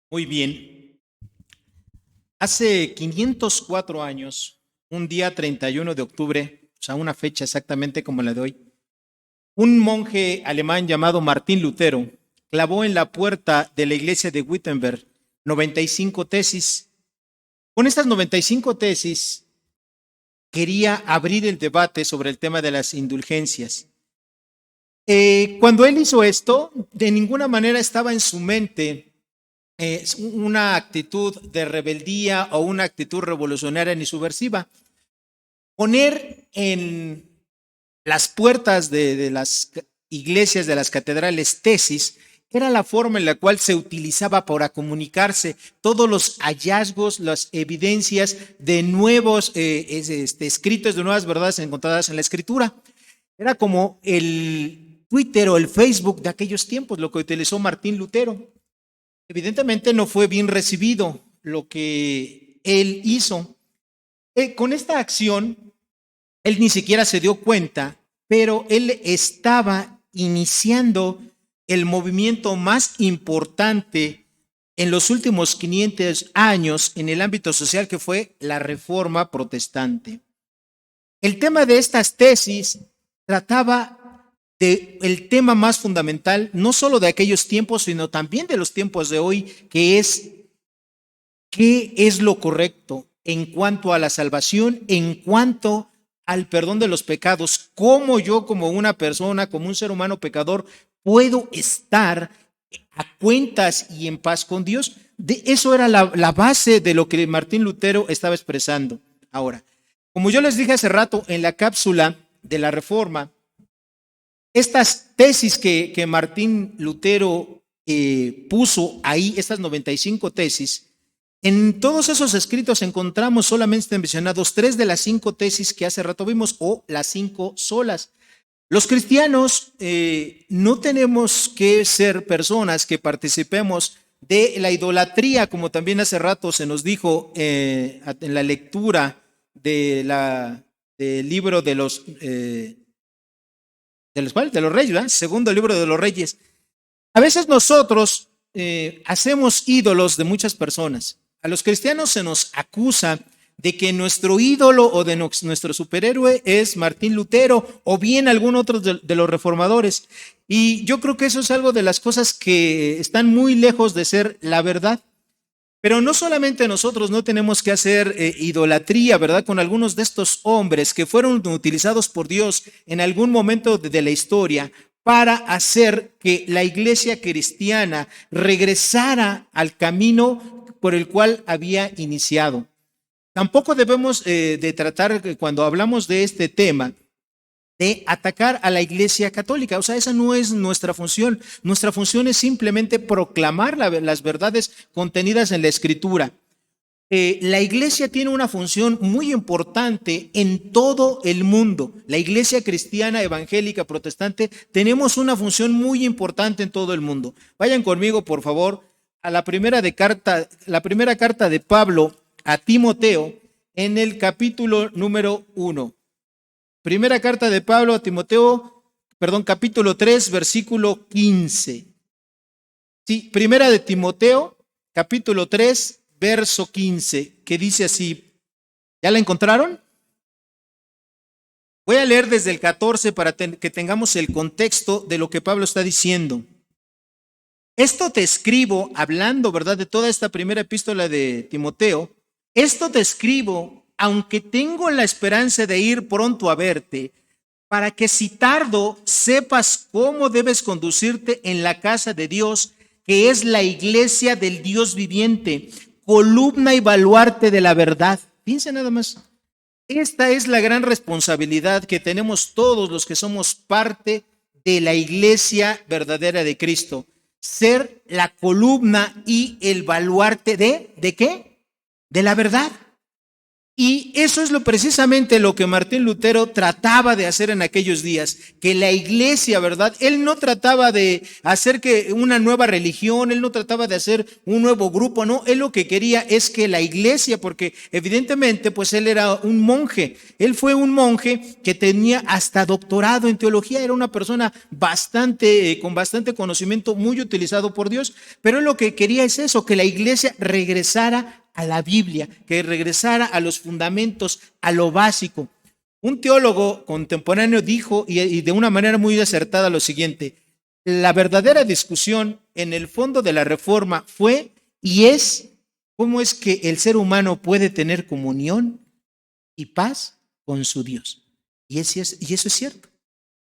Muy bien. Hace 504 años, un día 31 de octubre, o sea, una fecha exactamente como la de hoy, un monje alemán llamado Martín Lutero clavó en la puerta de la iglesia de Wittenberg 95 tesis. Con estas 95 tesis quería abrir el debate sobre el tema de las indulgencias. Cuando él hizo esto, de ninguna manera estaba en su mente una actitud de rebeldía o una actitud revolucionaria ni subversiva. Poner en las puertas de las iglesias, de las catedrales, tesis, era la forma en la cual se utilizaba para comunicarse todos los hallazgos, las evidencias de nuevos escritos, de nuevas verdades encontradas en la escritura. Era como el Twitter o el Facebook de aquellos tiempos, lo que utilizó Martín Lutero. Evidentemente no fue bien recibido lo que él hizo. Con esta acción, él ni siquiera se dio cuenta, pero él estaba iniciando el movimiento más importante en los últimos 500 años en el ámbito social, que fue la Reforma Protestante. El tema de estas tesis trataba del tema más fundamental, no solo de aquellos tiempos, sino también de los tiempos de hoy, que es qué es lo correcto en cuanto a la salvación, en cuanto al perdón de los pecados, cómo yo como una persona, como un ser humano pecador, puedo estar a cuentas y en paz con Dios. Eso era la base de lo que Martín Lutero estaba expresando. Ahora, como yo les dije hace rato en la cápsula de la Reforma, estas tesis que Martín Lutero puso ahí, estas 95 tesis, en todos esos escritos encontramos solamente mencionados 3 de las 5 tesis que hace rato vimos, o las 5 solas. Los cristianos no tenemos que ser personas que participemos de la idolatría, como también hace rato se nos dijo en la lectura del libro de los reyes, ¿verdad? Segundo libro de los reyes. A veces nosotros hacemos ídolos de muchas personas. A los cristianos se nos acusa de que nuestro ídolo o de nuestro superhéroe es Martín Lutero o bien algún otro de los reformadores. Y yo creo que eso es algo de las cosas que están muy lejos de ser la verdad. Pero no solamente nosotros no tenemos que hacer idolatría, ¿verdad? Con algunos de estos hombres que fueron utilizados por Dios en algún momento de la historia para hacer que la iglesia cristiana regresara al camino por el cual había iniciado. Tampoco debemos de tratar, cuando hablamos de este tema, de atacar a la iglesia católica. O sea, esa no es nuestra función. Nuestra función es simplemente proclamar las verdades contenidas en la escritura. La iglesia tiene una función muy importante en todo el mundo. La iglesia cristiana, evangélica, protestante, tenemos una función muy importante en todo el mundo. Vayan conmigo, por favor, a la primera carta de Pablo a Timoteo, en el capítulo número 1. Primera carta de Pablo a Timoteo, capítulo 3, versículo 15. Sí, primera de Timoteo, capítulo 3, verso 15, que dice así. ¿Ya la encontraron? Voy a leer desde el 14 para que tengamos el contexto de lo que Pablo está diciendo. Esto te escribo, hablando, ¿verdad?, de toda esta primera epístola de Timoteo. Esto te escribo, aunque tengo la esperanza de ir pronto a verte, para que si tardo sepas cómo debes conducirte en la casa de Dios, que es la iglesia del Dios viviente, columna y baluarte de la verdad. Piensa nada más. Esta es la gran responsabilidad que tenemos todos los que somos parte de la iglesia verdadera de Cristo. Ser la columna y el baluarte ¿de qué? De la verdad. Y eso es precisamente lo que Martín Lutero trataba de hacer en aquellos días, que la iglesia, ¿verdad? Él no trataba de hacer que una nueva religión, él no trataba de hacer un nuevo grupo, no, él lo que quería es que la iglesia, porque evidentemente pues él era un monje, él fue un monje que tenía hasta doctorado en teología, era una persona con bastante conocimiento, muy utilizado por Dios, pero él lo que quería es eso, que la iglesia regresara a la Biblia, que regresara a los fundamentos, a lo básico. Un teólogo contemporáneo dijo, y de una manera muy acertada, lo siguiente: la verdadera discusión en el fondo de la reforma fue y es cómo es que el ser humano puede tener comunión y paz con su Dios. Y eso es cierto.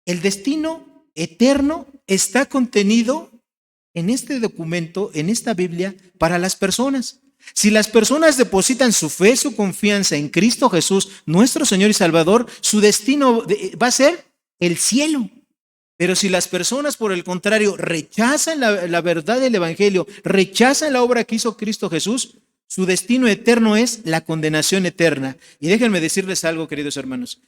El destino eterno está contenido en este documento, en esta Biblia, para las personas. Si las personas depositan su fe, su confianza en Cristo Jesús, nuestro Señor y Salvador, su destino va a ser el cielo. Pero si las personas, por el contrario, rechazan la verdad del Evangelio, rechazan la obra que hizo Cristo Jesús, su destino eterno es la condenación eterna. Y déjenme decirles algo, queridos hermanos.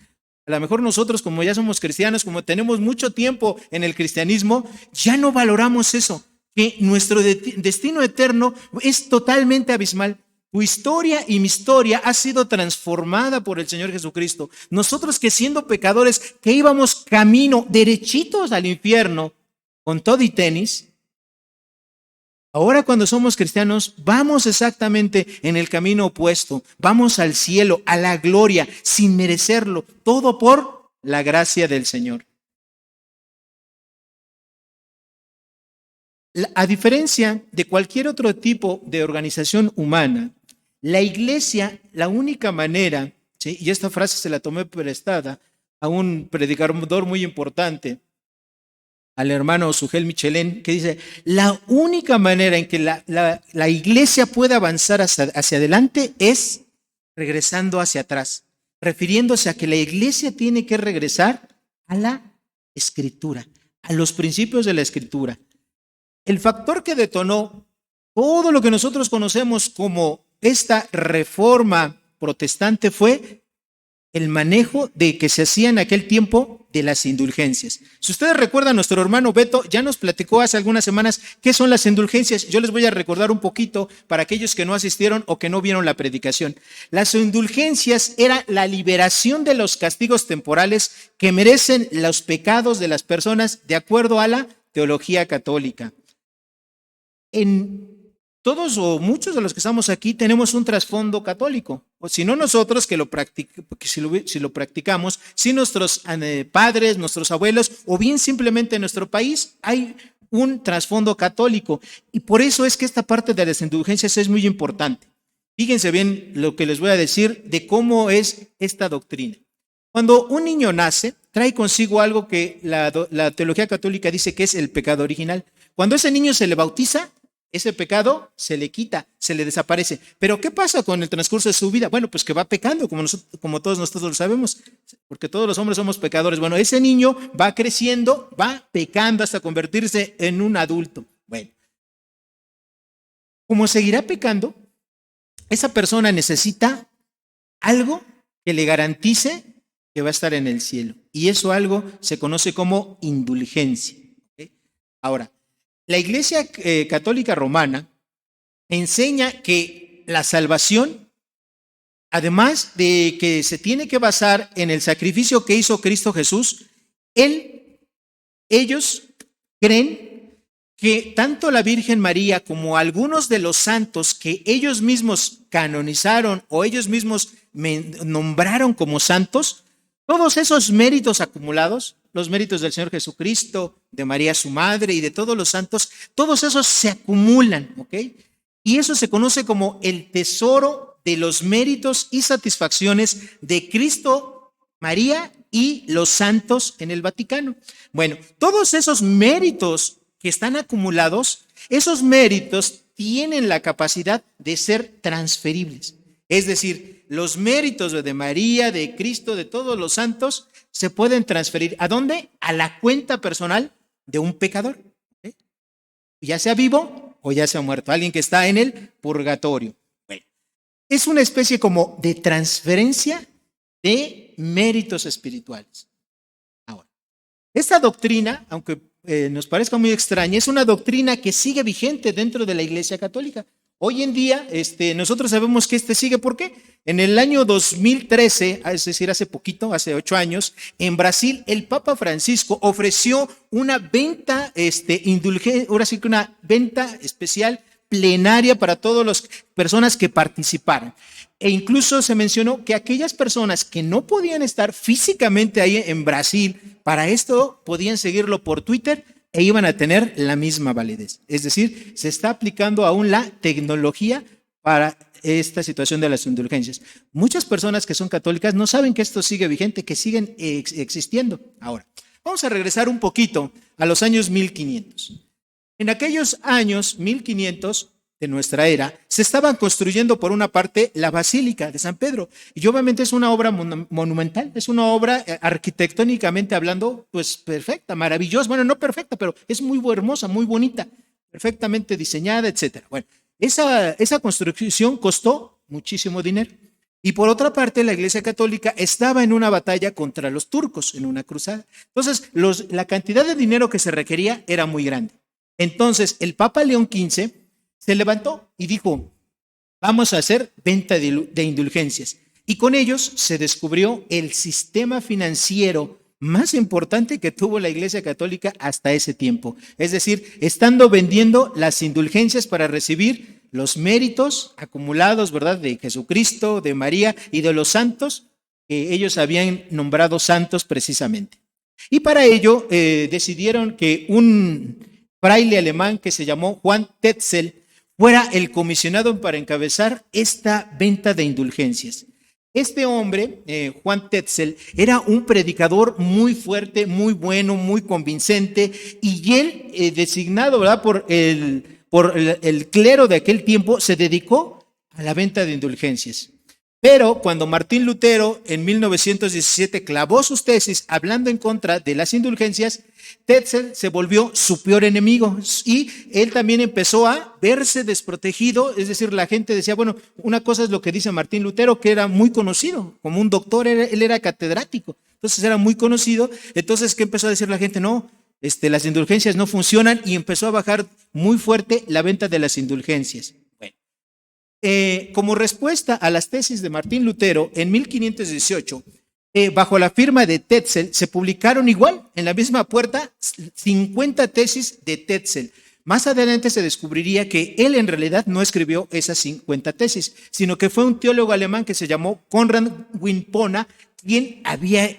A lo mejor nosotros, como ya somos cristianos, como tenemos mucho tiempo en el cristianismo, ya no valoramos eso, que nuestro destino eterno es totalmente abismal. Tu historia y mi historia ha sido transformada por el Señor Jesucristo. Nosotros, que siendo pecadores, que íbamos camino derechitos al infierno con todo y tenis, ahora cuando somos cristianos vamos exactamente en el camino opuesto, vamos al cielo, a la gloria, sin merecerlo, todo por la gracia del Señor. A diferencia de cualquier otro tipo de organización humana, la iglesia, la única manera, ¿sí? Y esta frase se la tomé prestada a un predicador muy importante, al hermano Sugel Michelén, que dice: la única manera en que la iglesia puede avanzar hacia adelante es regresando hacia atrás, refiriéndose a que la iglesia tiene que regresar a la escritura, a los principios de la escritura. El factor que detonó todo lo que nosotros conocemos como esta reforma protestante fue el manejo de que se hacía en aquel tiempo de las indulgencias. Si ustedes recuerdan, nuestro hermano Beto ya nos platicó hace algunas semanas qué son las indulgencias. Yo les voy a recordar un poquito para aquellos que no asistieron o que no vieron la predicación. Las indulgencias era la liberación de los castigos temporales que merecen los pecados de las personas de acuerdo a la teología católica. En todos o muchos de los que estamos aquí tenemos un trasfondo católico, o si no nosotros que si lo practicamos, si nuestros padres, nuestros abuelos, o bien simplemente en nuestro país hay un trasfondo católico, y por eso es que esta parte de las indulgencias es muy importante. Fíjense bien lo que les voy a decir de cómo es esta doctrina. Cuando un niño nace, trae consigo algo que la teología católica dice que es el pecado original. Cuando ese niño se le bautiza, ese pecado se le quita, se le desaparece. Pero ¿qué pasa con el transcurso de su vida? Bueno, pues que va pecando, como todos nosotros lo sabemos, porque todos los hombres somos pecadores. Bueno, ese niño va creciendo, va pecando hasta convertirse en un adulto. Bueno, como seguirá pecando, esa persona necesita algo que le garantice que va a estar en el cielo. Y eso algo se conoce como indulgencia. ¿Okay? Ahora, la Iglesia Católica Romana enseña que la salvación, además de que se tiene que basar en el sacrificio que hizo Cristo Jesús, ellos creen que tanto la Virgen María como algunos de los santos que ellos mismos canonizaron o ellos mismos nombraron como santos, todos esos méritos acumulados, los méritos del Señor Jesucristo, de María su madre y de todos los santos, todos esos se acumulan, ¿ok? Y eso se conoce como el tesoro de los méritos y satisfacciones de Cristo, María y los santos en el Vaticano. Bueno, todos esos méritos que están acumulados, esos méritos tienen la capacidad de ser transferibles. Es decir, los méritos de María, de Cristo, de todos los santos, se pueden transferir. ¿A dónde? A la cuenta personal de un pecador. ¿Okay? Ya sea vivo o ya sea muerto. Alguien que está en el purgatorio. Bueno, es una especie como de transferencia de méritos espirituales. Ahora, esta doctrina, aunque nos parezca muy extraña, es una doctrina que sigue vigente dentro de la Iglesia Católica. Hoy en día, nosotros sabemos que sigue. ¿Por qué? En el año 2013, es decir, hace poquito, hace 8 años, en Brasil, el Papa Francisco ofreció una venta, ahora sí que una venta especial plenaria para todas las personas que participaran. E incluso se mencionó que aquellas personas que no podían estar físicamente ahí en Brasil para esto, podían seguirlo por Twitter e iban a tener la misma validez. Es decir, se está aplicando aún la tecnología para esta situación de las indulgencias. Muchas personas que son católicas no saben que esto sigue vigente, que siguen existiendo. Ahora, vamos a regresar un poquito a los años 1500. En aquellos años 1500 de nuestra era, se estaban construyendo por una parte la Basílica de San Pedro, y obviamente es una obra monumental, es una obra arquitectónicamente hablando, pues perfecta, maravillosa, bueno, no perfecta, pero es muy hermosa, muy bonita, perfectamente diseñada, etcétera. Bueno, esa construcción costó muchísimo dinero. Y por otra parte, la Iglesia Católica estaba en una batalla contra los turcos, en una cruzada. Entonces, la cantidad de dinero que se requería era muy grande. Entonces, el Papa León XV se levantó y dijo, vamos a hacer venta de indulgencias. Y con ellos se descubrió el sistema financiero más importante que tuvo la Iglesia Católica hasta ese tiempo. Es decir, estando vendiendo las indulgencias para recibir los méritos acumulados, ¿verdad?, de Jesucristo, de María y de los santos que ellos habían nombrado santos precisamente. Y para ello decidieron que un fraile alemán que se llamó Juan Tetzel fuera el comisionado para encabezar esta venta de indulgencias. Este hombre, Juan Tetzel, era un predicador muy fuerte, muy bueno, muy convincente, y él, designado, ¿verdad?, por el clero de aquel tiempo, se dedicó a la venta de indulgencias. Pero cuando Martín Lutero en 1917 clavó sus tesis hablando en contra de las indulgencias, Tetzel se volvió su peor enemigo y él también empezó a verse desprotegido. Es decir, la gente decía, bueno, una cosa es lo que dice Martín Lutero, que era muy conocido como un doctor, él era catedrático, entonces era muy conocido. Entonces, ¿qué empezó a decir la gente? No, las indulgencias no funcionan, y empezó a bajar muy fuerte la venta de las indulgencias. Como respuesta a las tesis de Martín Lutero, en 1518, bajo la firma de Tetzel, se publicaron igual, en la misma puerta, 50 tesis de Tetzel. Más adelante se descubriría que él en realidad no escribió esas 50 tesis, sino que fue un teólogo alemán que se llamó Konrad Wimpona, quien había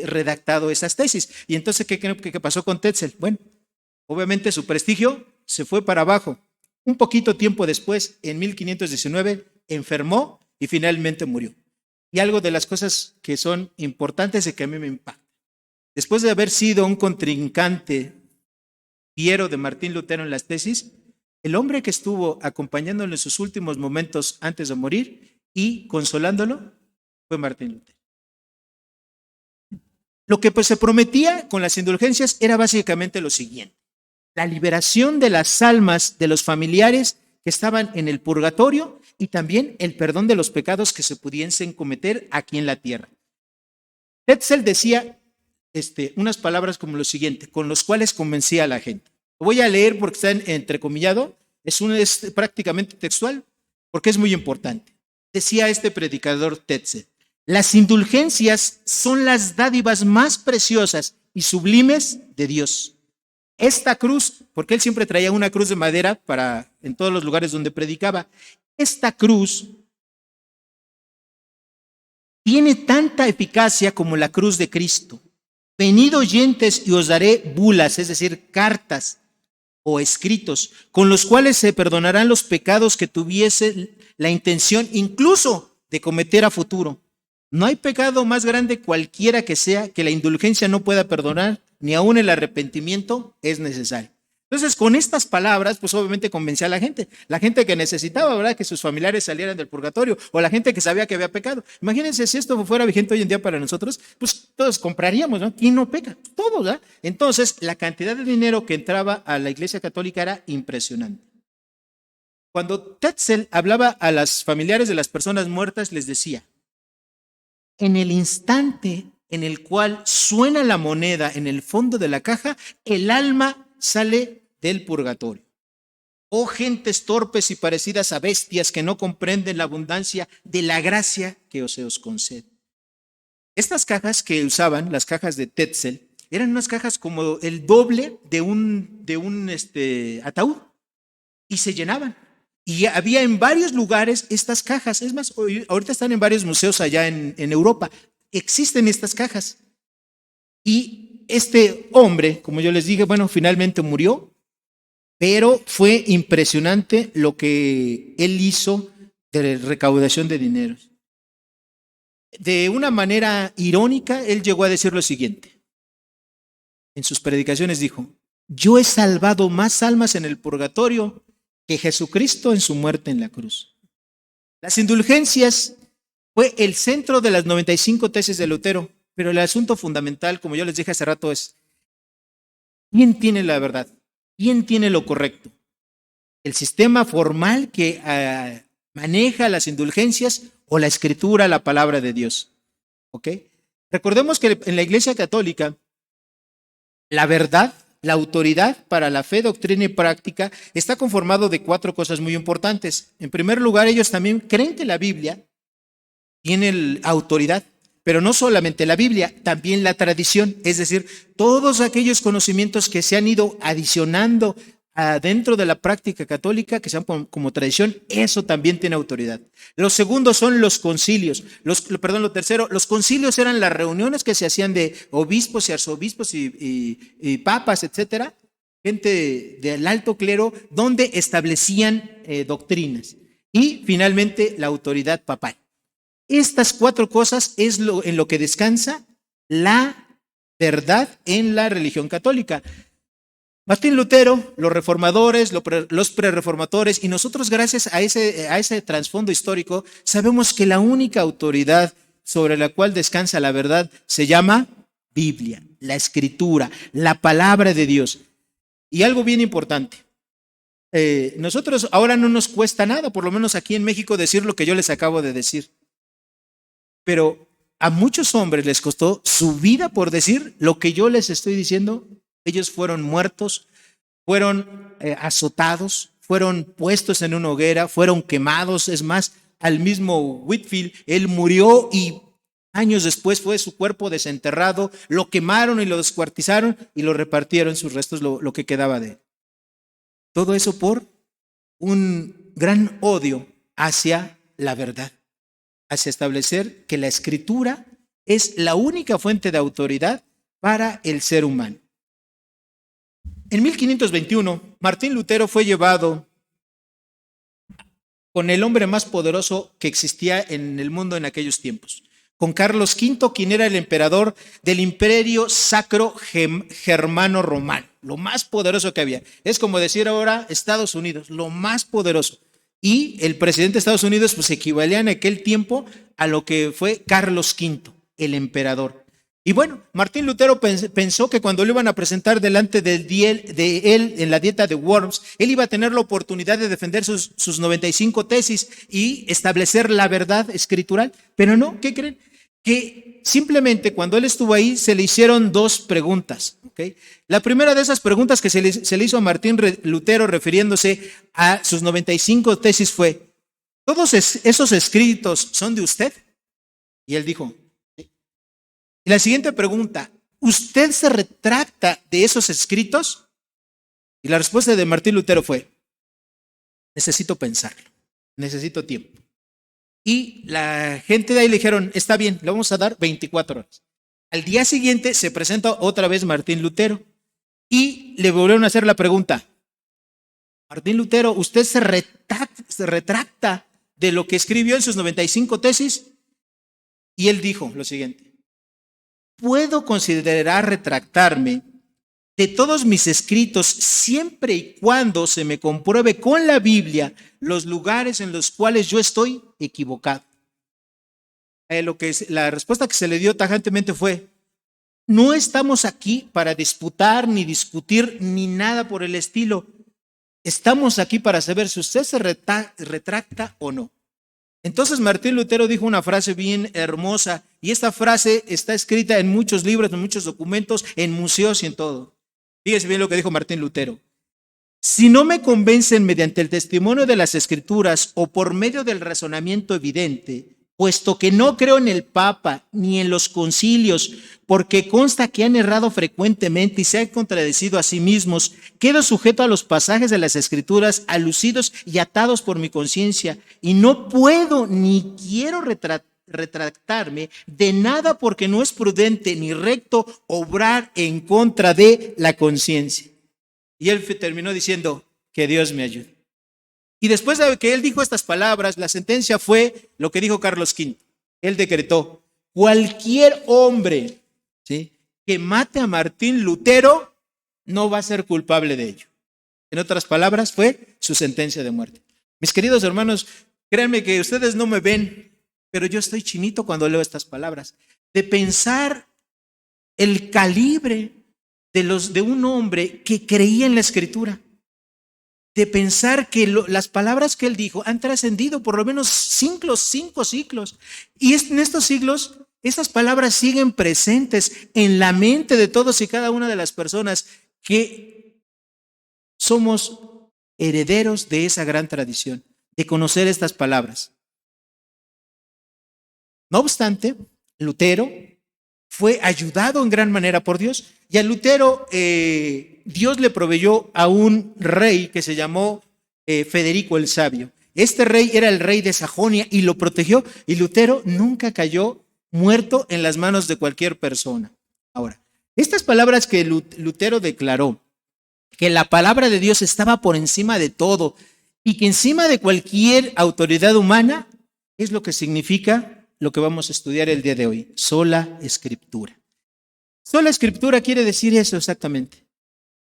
redactado esas tesis. Y entonces, ¿qué pasó con Tetzel? Bueno, obviamente su prestigio se fue para abajo. Un poquito tiempo después, en 1519, enfermó y finalmente murió. Y algo de las cosas que son importantes y que a mí me impacta. Después de haber sido un contrincante fiero de Martín Lutero en las tesis, el hombre que estuvo acompañándolo en sus últimos momentos antes de morir y consolándolo fue Martín Lutero. Lo que pues se prometía con las indulgencias era básicamente lo siguiente: la liberación de las almas de los familiares que estaban en el purgatorio y también el perdón de los pecados que se pudiesen cometer aquí en la tierra. Tetzel decía unas palabras como lo siguiente, con los cuales convencía a la gente. Lo voy a leer porque está entrecomillado, es prácticamente textual, porque es muy importante. Decía este predicador Tetzel: las indulgencias son las dádivas más preciosas y sublimes de Dios. Esta cruz, porque él siempre traía una cruz de madera en todos los lugares donde predicaba, esta cruz tiene tanta eficacia como la cruz de Cristo. Venid oyentes y os daré bulas, es decir, cartas o escritos, con los cuales se perdonarán los pecados que tuviese la intención incluso de cometer a futuro. No hay pecado más grande cualquiera que sea que la indulgencia no pueda perdonar, ni aún el arrepentimiento es necesario. Entonces, con estas palabras, pues obviamente convencía a la gente que necesitaba, ¿verdad?, que sus familiares salieran del purgatorio, o la gente que sabía que había pecado. Imagínense si esto fuera vigente hoy en día para nosotros, pues todos compraríamos, ¿no? ¿Quién no peca? Todos, ¿verdad? Entonces, la cantidad de dinero que entraba a la Iglesia Católica era impresionante. Cuando Tetzel hablaba a las familiares de las personas muertas, les decía, en el instante en el cual suena la moneda en el fondo de la caja, el alma sale del purgatorio. Oh gentes torpes y parecidas a bestias que no comprenden la abundancia de la gracia que se os concede. Estas cajas que usaban, las cajas de Tetzel, eran unas cajas como el doble de un ataúd y se llenaban. Y había en varios lugares estas cajas. Es más, ahorita están en varios museos allá en Europa. Existen estas cajas. Y este hombre, como yo les dije, bueno, finalmente murió, pero fue impresionante lo que él hizo de recaudación de dinero. De una manera irónica, él llegó a decir lo siguiente. En sus predicaciones dijo, yo he salvado más almas en el purgatorio que Jesucristo en su muerte en la cruz. Las indulgencias fue el centro de las 95 tesis de Lutero, pero el asunto fundamental, como yo les dije hace rato, es ¿quién tiene la verdad? ¿Quién tiene lo correcto? ¿El sistema formal que maneja las indulgencias o la escritura, la palabra de Dios? ¿Ok? Recordemos que en la Iglesia Católica, la verdad, la autoridad para la fe, doctrina y práctica está conformado de 4 cosas muy importantes. En primer lugar, ellos también creen que la Biblia tiene autoridad, pero no solamente la Biblia, también la tradición, es decir, todos aquellos conocimientos que se han ido adicionando dentro de la práctica católica, que sean como tradición, eso también tiene autoridad. Lo segundo son los concilios. Lo tercero, los concilios eran las reuniones que se hacían de obispos y arzobispos y papas, etcétera, gente del alto clero, donde establecían doctrinas. Y finalmente, la autoridad papal. Estas 4 cosas es en lo que descansa la verdad en la religión católica. Martín Lutero, los reformadores, los prerreformadores y nosotros gracias a ese trasfondo histórico sabemos que la única autoridad sobre la cual descansa la verdad se llama Biblia, la Escritura, la palabra de Dios. Y algo bien importante, nosotros ahora no nos cuesta nada, por lo menos aquí en México, decir lo que yo les acabo de decir. Pero a muchos hombres les costó su vida por decir lo que yo les estoy diciendo. Ellos fueron muertos, fueron azotados, fueron puestos en una hoguera, fueron quemados. Es más, al mismo Whitefield, él murió y años después fue su cuerpo desenterrado, lo quemaron y lo descuartizaron y lo repartieron sus restos, lo que quedaba de él. Todo eso por un gran odio hacia la verdad, hacia establecer que la Escritura es la única fuente de autoridad para el ser humano. En 1521, Martín Lutero fue llevado con el hombre más poderoso que existía en el mundo en aquellos tiempos, con Carlos V, quien era el emperador del Imperio Sacro Germano Romano, lo más poderoso que había. Es como decir ahora Estados Unidos, lo más poderoso. Y el presidente de Estados Unidos pues equivalía en aquel tiempo a lo que fue Carlos V, el emperador. Y bueno, Martín Lutero pensó que cuando lo iban a presentar delante de él en la dieta de Worms, él iba a tener la oportunidad de defender sus 95 tesis y establecer la verdad escritural. Pero no, ¿qué creen? Que simplemente cuando él estuvo ahí se le hicieron 2 preguntas. ¿Okay? La primera de esas preguntas que se le hizo a Martín Lutero refiriéndose a sus 95 tesis fue, ¿todos esos escritos son de usted? Y él dijo, ¿sí? Y la siguiente pregunta, ¿usted se retracta de esos escritos? Y la respuesta de Martín Lutero fue, necesito pensarlo, necesito tiempo. Y la gente de ahí le dijeron, está bien, le vamos a dar 24 horas. Al día siguiente se presenta otra vez Martín Lutero y le volvieron a hacer la pregunta, Martín Lutero, ¿usted se retracta de lo que escribió en sus 95 tesis? Y él dijo lo siguiente, puedo considerar retractarme de todos mis escritos siempre y cuando se me compruebe con la Biblia los lugares en los cuales yo estoy equivocado. La respuesta que se le dio tajantemente fue, no estamos aquí para disputar ni discutir ni nada por el estilo. estamos aquí para saber si usted se retracta o no. Entonces Martín Lutero dijo una frase bien hermosa, y esta frase está escrita en muchos libros, en muchos documentos, en museos y en todo. Fíjese bien lo que dijo Martín Lutero. Si no me convencen mediante el testimonio de las Escrituras o por medio del razonamiento evidente, puesto que no creo en el Papa ni en los concilios, porque consta que han errado frecuentemente y se han contradecido a sí mismos, quedo sujeto a los pasajes de las Escrituras alucidos y atados por mi conciencia, y no puedo ni quiero retractarme de nada, porque no es prudente ni recto obrar en contra de la conciencia. Y él terminó diciendo, que Dios me ayude. Y después de que él dijo estas palabras, la sentencia fue lo que dijo Carlos V. Él decretó, cualquier hombre, ¿sí?, que mate a Martín Lutero no va a ser culpable de ello. En otras palabras, fue su sentencia de muerte. Mis queridos hermanos, créanme que ustedes no me ven, pero yo estoy chinito cuando leo estas palabras. De pensar el calibre de un hombre que creía en la Escritura. De pensar que las palabras que él dijo han trascendido por lo menos 5 siglos. Y en estos siglos, esas palabras siguen presentes en la mente de todos y cada una de las personas que somos herederos de esa gran tradición, de conocer estas palabras. No obstante, Lutero fue ayudado en gran manera por Dios, y a Lutero Dios le proveyó a un rey que se llamó Federico el Sabio. Este rey era el rey de Sajonia y lo protegió, y Lutero nunca cayó muerto en las manos de cualquier persona. Ahora, estas palabras que Lutero declaró, que la palabra de Dios estaba por encima de todo y que encima de cualquier autoridad humana, es lo que significa lo que vamos a estudiar el día de hoy, sola escritura. Sola escritura quiere decir eso exactamente,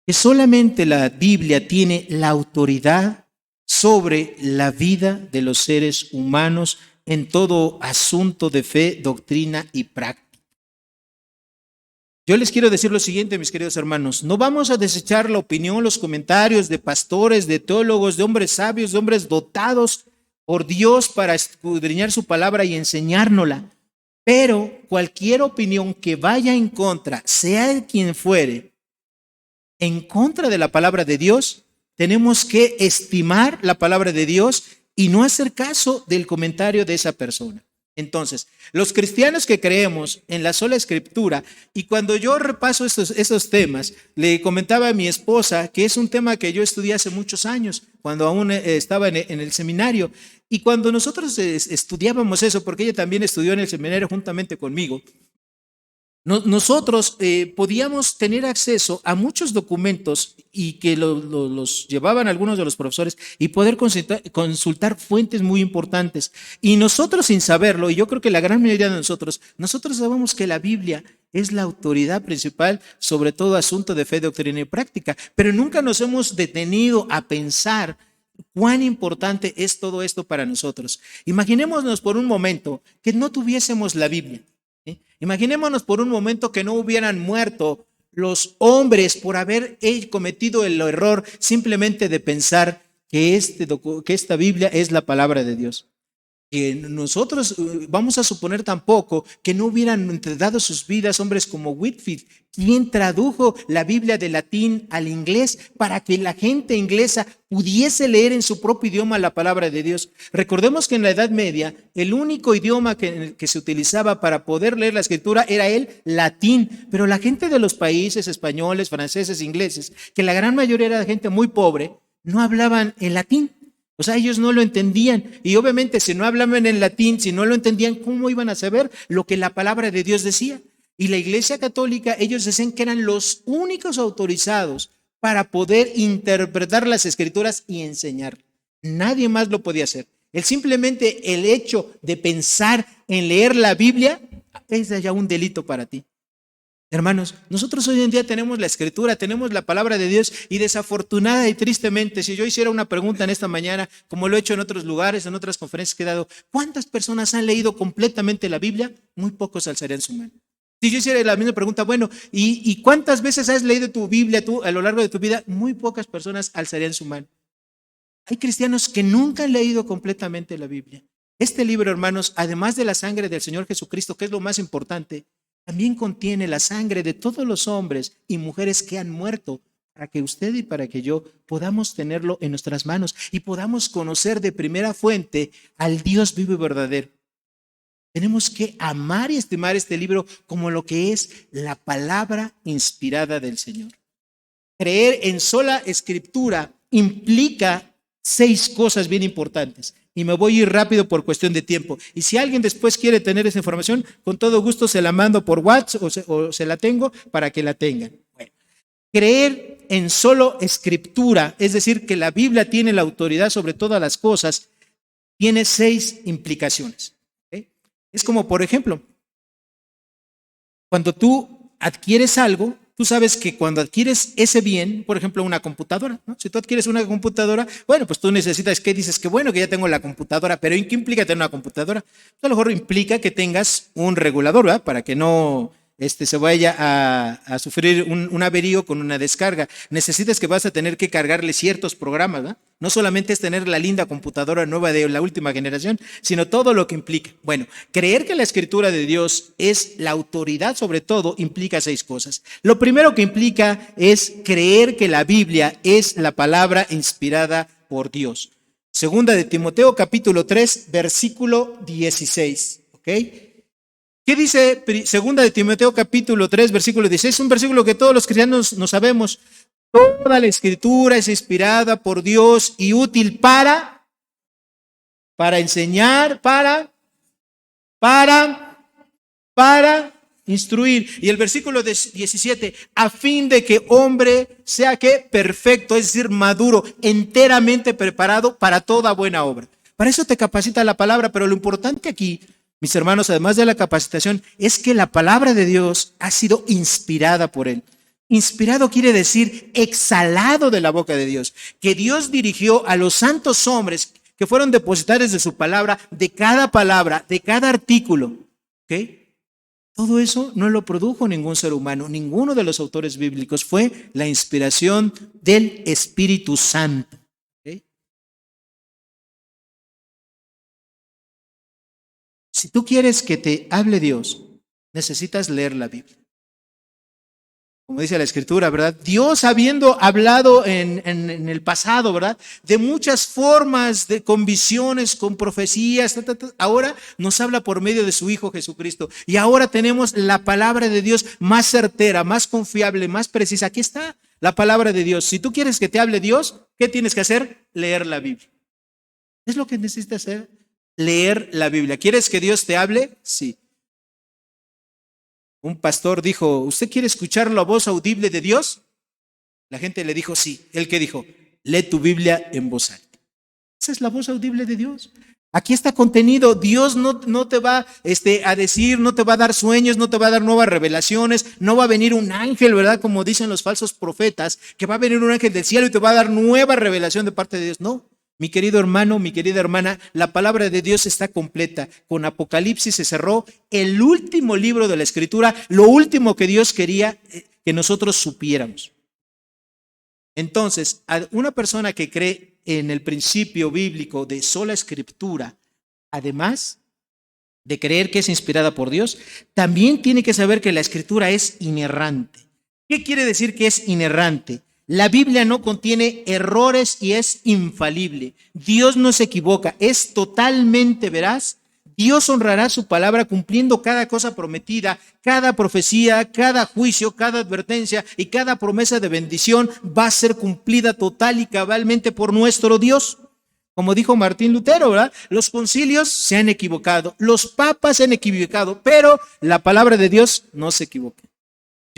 que solamente la Biblia tiene la autoridad sobre la vida de los seres humanos en todo asunto de fe, doctrina y práctica. Yo les quiero decir lo siguiente, mis queridos hermanos, no vamos a desechar la opinión, los comentarios de pastores, de teólogos, de hombres sabios, de hombres dotados por Dios para escudriñar su palabra y enseñárnosla. Pero cualquier opinión que vaya en contra, sea quien fuere, en contra de la palabra de Dios, tenemos que estimar la palabra de Dios y no hacer caso del comentario de esa persona. Entonces, los cristianos que creemos en la sola escritura, y cuando yo repaso estos temas, le comentaba a mi esposa que es un tema que yo estudié hace muchos años, cuando aún estaba en el seminario, y cuando nosotros estudiábamos eso, porque ella también estudió en el seminario juntamente conmigo, nosotros podíamos tener acceso a muchos documentos y que los llevaban algunos de los profesores y poder consultar fuentes muy importantes. Y nosotros sin saberlo, y yo creo que la gran mayoría de nosotros sabemos que la Biblia es la autoridad principal sobre todo asunto de fe, doctrina y práctica, pero nunca nos hemos detenido a pensar cuán importante es todo esto para nosotros. Imaginémonos por un momento que no tuviésemos la Biblia. Imaginémonos por un momento que no hubieran muerto los hombres por haber cometido el error simplemente de pensar que esta Biblia es la palabra de Dios. Que nosotros vamos a suponer tampoco que no hubieran entregado sus vidas hombres como Whitefield, quien tradujo la Biblia del latín al inglés para que la gente inglesa pudiese leer en su propio idioma la palabra de Dios. Recordemos que en la Edad Media el único idioma que se utilizaba para poder leer la escritura era el latín, pero la gente de los países españoles, franceses, ingleses, que la gran mayoría era gente muy pobre, no hablaban el latín. O sea, ellos no lo entendían, y obviamente si no hablaban en latín, si no lo entendían, ¿cómo iban a saber lo que la palabra de Dios decía? Y la Iglesia Católica, ellos decían que eran los únicos autorizados para poder interpretar las Escrituras y enseñar. Nadie más lo podía hacer. Simplemente el hecho de pensar en leer la Biblia es ya un delito para ti. Hermanos, nosotros hoy en día tenemos la Escritura, tenemos la palabra de Dios, y desafortunada y tristemente, si yo hiciera una pregunta en esta mañana, como lo he hecho en otros lugares, en otras conferencias que he dado, ¿cuántas personas han leído completamente la Biblia? Muy pocos alzarían su mano. Si yo hiciera la misma pregunta, bueno, ¿y cuántas veces has leído tu Biblia tú a lo largo de tu vida? Muy pocas personas alzarían su mano. Hay cristianos que nunca han leído completamente la Biblia. Este libro, hermanos, además de la sangre del Señor Jesucristo, que es lo más importante, también contiene la sangre de todos los hombres y mujeres que han muerto, para que usted y para que yo podamos tenerlo en nuestras manos y podamos conocer de primera fuente al Dios vivo y verdadero. Tenemos que amar y estimar este libro como lo que es la palabra inspirada del Señor. Creer en sola escritura implica 6 cosas bien importantes. Y me voy a ir rápido por cuestión de tiempo. Y si alguien después quiere tener esa información, con todo gusto se la mando por WhatsApp o se la tengo para que la tengan. Bueno, creer en solo escritura, es decir, que la Biblia tiene la autoridad sobre todas las cosas, tiene 6 implicaciones. ¿Okay? Es como, por ejemplo, cuando tú adquieres algo, tú sabes que cuando adquieres ese bien, por ejemplo, una computadora, ¿no? Si tú adquieres una computadora, bueno, pues tú necesitas, ¿qué dices? Que bueno, que ya tengo la computadora, pero ¿en qué implica tener una computadora? A lo mejor implica que tengas un regulador, ¿verdad? Para que no se vaya a sufrir un averío con una descarga. Necesitas que vas a tener que cargarle ciertos programas, ¿verdad? No solamente es tener la linda computadora nueva de la última generación, sino todo lo que implica. Bueno, creer que la escritura de Dios es la autoridad sobre todo implica 6 cosas. Lo primero que implica es creer que la Biblia es la palabra inspirada por Dios. Segunda de Timoteo capítulo 3, versículo 16. ¿Ok? ¿Qué dice segunda de Timoteo capítulo 3, versículo 16? Es un versículo que todos los cristianos no sabemos. Toda la escritura es inspirada por Dios y útil para enseñar, para instruir. Y el versículo 17, a fin de que hombre sea que perfecto, es decir, maduro, enteramente preparado para toda buena obra. Para eso te capacita la palabra, pero lo importante aquí, mis hermanos, además de la capacitación, es que la palabra de Dios ha sido inspirada por Él. Inspirado quiere decir exhalado de la boca de Dios, que Dios dirigió a los santos hombres que fueron depositarios de su palabra, de cada artículo. ¿Ok? Todo eso no lo produjo ningún ser humano, ninguno de los autores bíblicos, fue la inspiración del Espíritu Santo. ¿Ok? Si tú quieres que te hable Dios, necesitas leer la Biblia. Como dice la Escritura, ¿verdad? Dios habiendo hablado en el pasado, ¿verdad? De muchas formas, con visiones, con profecías, ahora nos habla por medio de su Hijo Jesucristo. Y ahora tenemos la palabra de Dios más certera, más confiable, más precisa. Aquí está la palabra de Dios. Si tú quieres que te hable Dios, ¿qué tienes que hacer? Leer la Biblia. Es lo que necesitas hacer, leer la Biblia. ¿Quieres que Dios te hable? Sí. Un pastor dijo, ¿usted quiere escuchar la voz audible de Dios? La gente le dijo, sí. ¿Él qué dijo? Lee tu Biblia en voz alta. Esa es la voz audible de Dios. Aquí está contenido. Dios no te va a decir, no te va a dar sueños, no te va a dar nuevas revelaciones, no va a venir un ángel, ¿verdad? Como dicen los falsos profetas, que va a venir un ángel del cielo y te va a dar nueva revelación de parte de Dios. No. Mi querido hermano, mi querida hermana, la palabra de Dios está completa. Con Apocalipsis se cerró el último libro de la Escritura, lo último que Dios quería que nosotros supiéramos. Entonces, a una persona que cree en el principio bíblico de sola Escritura, además de creer que es inspirada por Dios, también tiene que saber que la Escritura es inerrante. ¿Qué quiere decir que es inerrante? La Biblia no contiene errores y es infalible. Dios no se equivoca, es totalmente veraz. Dios honrará su palabra cumpliendo cada cosa prometida, cada profecía, cada juicio, cada advertencia y cada promesa de bendición va a ser cumplida total y cabalmente por nuestro Dios. Como dijo Martín Lutero, ¿verdad? Los concilios se han equivocado, los papas se han equivocado, pero la palabra de Dios no se equivoca.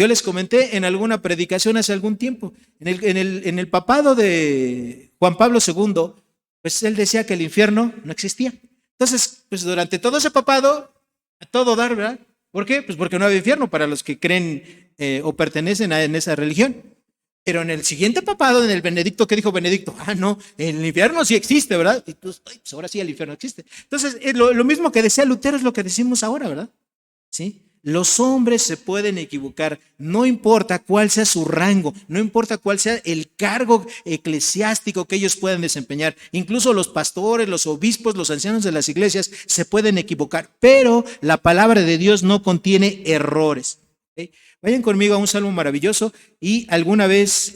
Yo les comenté en alguna predicación hace algún tiempo, en el papado de Juan Pablo II, pues él decía que el infierno no existía. Entonces, pues durante todo ese papado, a todo dar, ¿verdad? ¿Por qué? Pues porque no había infierno para los que creen o pertenecen en esa religión. Pero en el siguiente papado, en el Benedicto, ¿qué dijo Benedicto? No, el infierno sí existe, ¿verdad? Y pues ahora sí el infierno existe. Entonces, lo mismo que decía Lutero es lo que decimos ahora, ¿verdad? ¿Sí? Los hombres se pueden equivocar, no importa cuál sea su rango, no importa cuál sea el cargo eclesiástico que ellos puedan desempeñar. Incluso los pastores, los obispos, los ancianos de las iglesias se pueden equivocar, pero la palabra de Dios no contiene errores. ¿Okay? Vayan conmigo a un salmo maravilloso, y alguna vez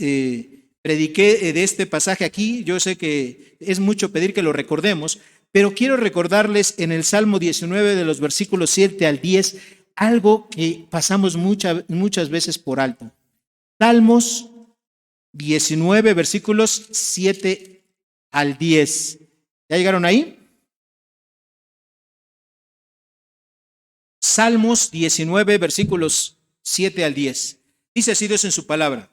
prediqué de este pasaje aquí. Yo sé que es mucho pedir que lo recordemos, pero quiero recordarles en el Salmo 19 de los versículos 7 al 10 algo que pasamos muchas veces por alto. Salmos 19, versículos 7 al 10. ¿Ya llegaron ahí? Salmos 19, versículos 7 al 10. Dice así Dios en su palabra: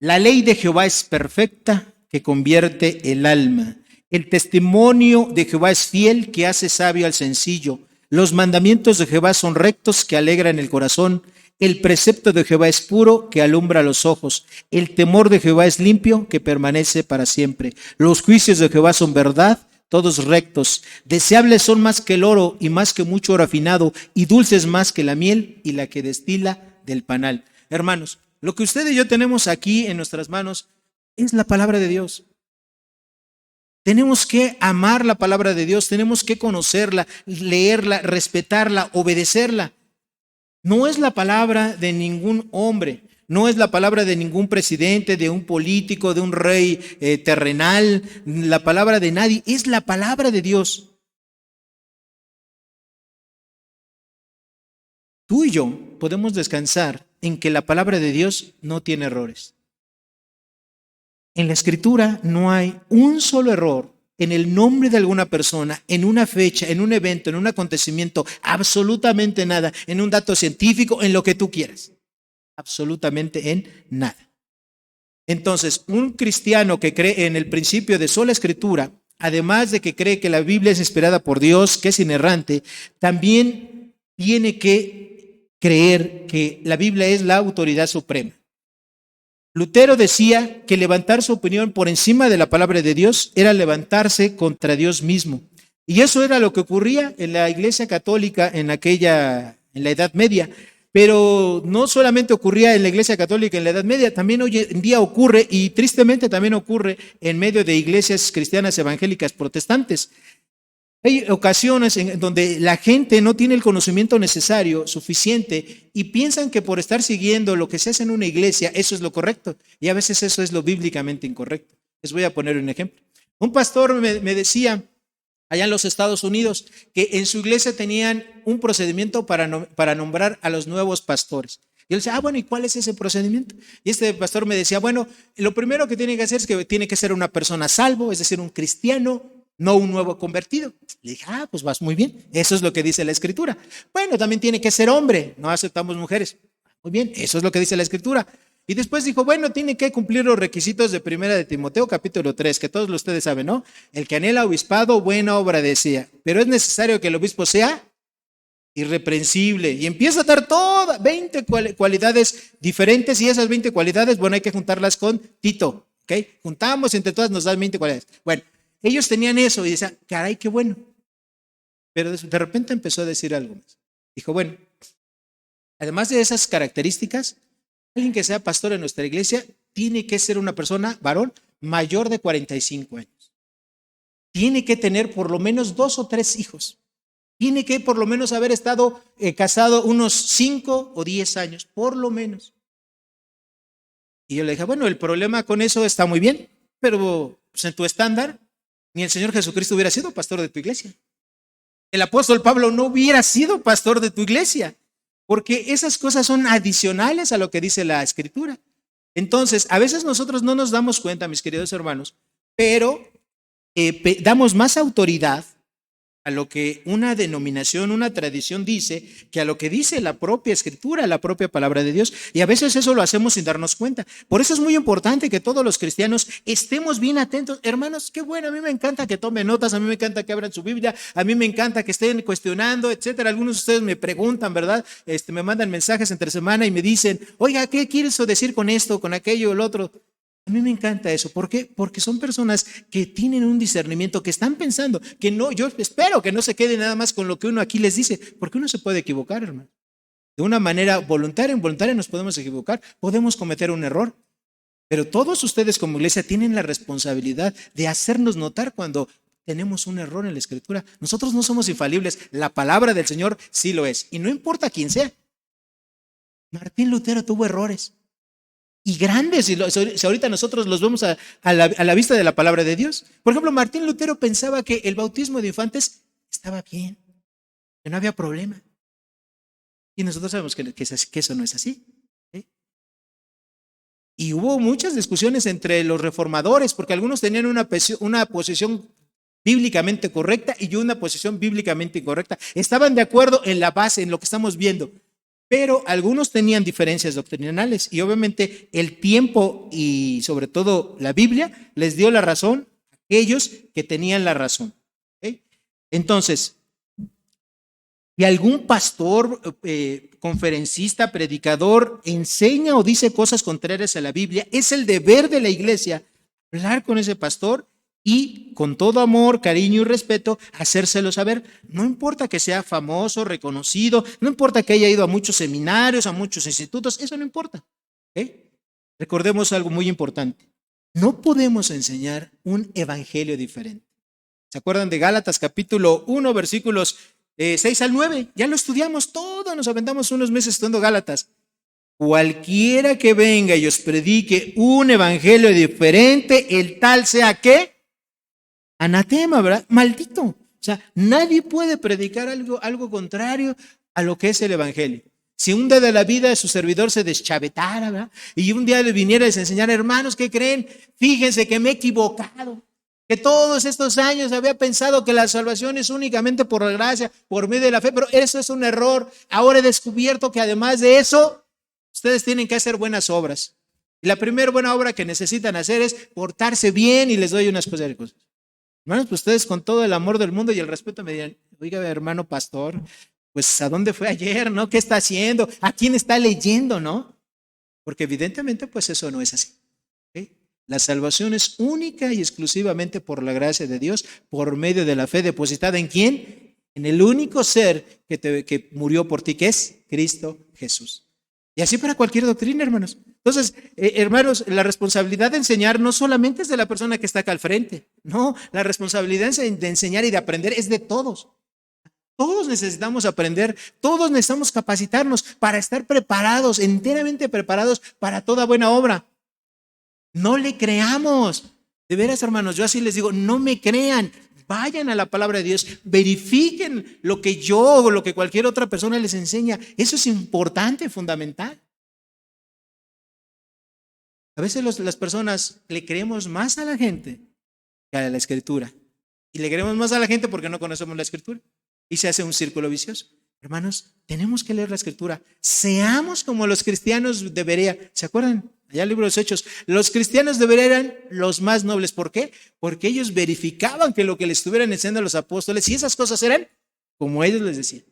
la ley de Jehová es perfecta, que convierte el alma. El testimonio de Jehová es fiel, que hace sabio al sencillo. Los mandamientos de Jehová son rectos, que alegran el corazón. El precepto de Jehová es puro, que alumbra los ojos. El temor de Jehová es limpio, que permanece para siempre. Los juicios de Jehová son verdad, todos rectos. Deseables son más que el oro, y más que mucho oro afinado, y dulces más que la miel y la que destila del panal. Hermanos, lo que usted y yo tenemos aquí en nuestras manos es la palabra de Dios. Tenemos que amar la palabra de Dios, tenemos que conocerla, leerla, respetarla, obedecerla. No es la palabra de ningún hombre, no es la palabra de ningún presidente, de un político, de un rey terrenal, la palabra de nadie, es la palabra de Dios. Tú y yo podemos descansar en que la palabra de Dios no tiene errores. En la Escritura no hay un solo error en el nombre de alguna persona, en una fecha, en un evento, en un acontecimiento, absolutamente nada, en un dato científico, en lo que tú quieras. Absolutamente en nada. Entonces, un cristiano que cree en el principio de sola Escritura, además de que cree que la Biblia es inspirada por Dios, que es inerrante, también tiene que creer que la Biblia es la autoridad suprema. Lutero decía que levantar su opinión por encima de la palabra de Dios era levantarse contra Dios mismo. Y eso era lo que ocurría en la Iglesia Católica en la Edad Media. Pero no solamente ocurría en la Iglesia Católica en la Edad Media, también hoy en día ocurre, y tristemente también ocurre en medio de iglesias cristianas evangélicas protestantes. Hay ocasiones en donde la gente no tiene el conocimiento necesario, suficiente, y piensan que por estar siguiendo lo que se hace en una iglesia, eso es lo correcto. Y a veces eso es lo bíblicamente incorrecto. Les voy a poner un ejemplo. Un pastor me decía, allá en los Estados Unidos, que en su iglesia tenían un procedimiento para nombrar a los nuevos pastores. Y él decía, bueno, ¿y cuál es ese procedimiento? Y este pastor me decía, bueno, lo primero que tiene que hacer es que tiene que ser una persona salvo, es decir, un cristiano, no un nuevo convertido. Le dije, pues vas muy bien, eso es lo que dice la Escritura. Bueno, también tiene que ser hombre, no aceptamos mujeres. Muy bien, eso es lo que dice la Escritura. Y después dijo, bueno, tiene que cumplir los requisitos de Primera de Timoteo, capítulo 3, que todos ustedes saben, ¿no? El que anhela obispado, buena obra desea. Pero es necesario que el obispo sea irreprensible. Y empieza a dar todas 20 cualidades diferentes, y esas 20 cualidades, bueno, hay que juntarlas con Tito, ¿ok? Juntamos, entre todas nos dan 20 cualidades. Bueno, ellos tenían eso y decían, caray, qué bueno. Pero de repente empezó a decir algo más. Dijo, bueno, además de esas características, alguien que sea pastor en nuestra iglesia tiene que ser una persona, varón, mayor de 45 años. Tiene que tener por lo menos 2 o 3 hijos. Tiene que por lo menos haber estado casado unos 5 o 10 años, por lo menos. Y yo le dije, bueno, el problema con eso está muy bien, pero pues, en tu estándar, ni el Señor Jesucristo hubiera sido pastor de tu iglesia. El apóstol Pablo no hubiera sido pastor de tu iglesia, porque esas cosas son adicionales a lo que dice la Escritura. Entonces, a veces nosotros no nos damos cuenta, mis queridos hermanos, pero damos más autoridad a lo que una denominación, una tradición dice, que a lo que dice la propia Escritura, la propia palabra de Dios. Y a veces eso lo hacemos sin darnos cuenta. Por eso es muy importante que todos los cristianos estemos bien atentos. Hermanos, qué bueno, a mí me encanta que tomen notas, a mí me encanta que abran su Biblia, a mí me encanta que estén cuestionando, etcétera. Algunos de ustedes me preguntan, ¿verdad? Me mandan mensajes entre semana y me dicen, oiga, ¿qué quieres decir con esto, con aquello, el otro? A mí me encanta eso. ¿Por qué? Porque son personas que tienen un discernimiento, que están pensando, que no, yo espero que no se quede nada más con lo que uno aquí les dice, porque uno se puede equivocar, hermano. de una manera voluntaria o involuntaria nos podemos equivocar, podemos cometer un error. Pero todos ustedes como iglesia tienen la responsabilidad de hacernos notar cuando tenemos un error en la Escritura. Nosotros no somos infalibles, la palabra del Señor sí lo es. Y no importa quién sea. Martín Lutero tuvo errores. Y grandes, si ahorita nosotros los vemos a la vista de la palabra de Dios. Por ejemplo, Martín Lutero pensaba que el bautismo de infantes estaba bien, que no había problema. Y nosotros sabemos que eso no es así. Y hubo muchas discusiones entre los reformadores, porque algunos tenían una posición bíblicamente correcta y una posición bíblicamente incorrecta. Estaban de acuerdo en la base, en lo que estamos viendo, pero algunos tenían diferencias doctrinales y obviamente el tiempo y sobre todo la Biblia les dio la razón a aquellos que tenían la razón. ¿Okay? Entonces, si algún pastor, conferencista, predicador enseña o dice cosas contrarias a la Biblia, es el deber de la iglesia hablar con ese pastor y con todo amor, cariño y respeto hacérselo saber. No importa que sea famoso, reconocido, no importa que haya ido a muchos seminarios, a muchos institutos, eso no importa. Recordemos algo muy importante. No podemos enseñar un evangelio diferente. ¿Se acuerdan de Gálatas capítulo 1, versículos 6 al 9? Ya lo estudiamos todo, nos aventamos unos meses estudiando Gálatas. Cualquiera que venga y os predique un evangelio diferente, el tal sea ¿qué? Anatema, ¿verdad? Maldito. O sea, nadie puede predicar algo contrario a lo que es el evangelio. Si un día de la vida su servidor se deschavetara, ¿verdad? Y un día le viniera a enseñar, hermanos, ¿qué creen? Fíjense que me he equivocado. Que todos estos años había pensado que la salvación es únicamente por la gracia, por medio de la fe, pero eso es un error. Ahora he descubierto que además de eso, ustedes tienen que hacer buenas obras. Y la primera buena obra que necesitan hacer es portarse bien y les doy unas cosas. Hermanos, pues ustedes con todo el amor del mundo y el respeto me dirán, oiga, hermano pastor, pues ¿a dónde fue ayer, no? ¿Qué está haciendo? ¿A quién está leyendo, no? Porque evidentemente pues eso no es así. La salvación es única y exclusivamente por la gracia de Dios, por medio de la fe depositada ¿en quién? En el único ser que murió por ti, que es Cristo Jesús. Y así para cualquier doctrina, hermanos. Entonces, hermanos, la responsabilidad de enseñar no solamente es de la persona que está acá al frente, no, la responsabilidad de enseñar y de aprender es de todos. Todos necesitamos aprender, todos necesitamos capacitarnos para estar preparados, enteramente preparados para toda buena obra. No le creamos. De veras, hermanos, yo así les digo, no me crean. Vayan a la palabra de Dios, verifiquen lo que yo o lo que cualquier otra persona les enseña. Eso es importante, fundamental. A veces las personas le creemos más a la gente que a la Escritura. Y le creemos más a la gente porque no conocemos la Escritura. Y se hace un círculo vicioso. Hermanos, tenemos que leer la Escritura. Seamos como los cristianos deberían. ¿Se acuerdan? Allá el libro de los Hechos. Los cristianos deberían los más nobles. ¿Por qué? Porque ellos verificaban que lo que les estuvieran enseñando a los apóstoles y esas cosas eran como ellos les decían.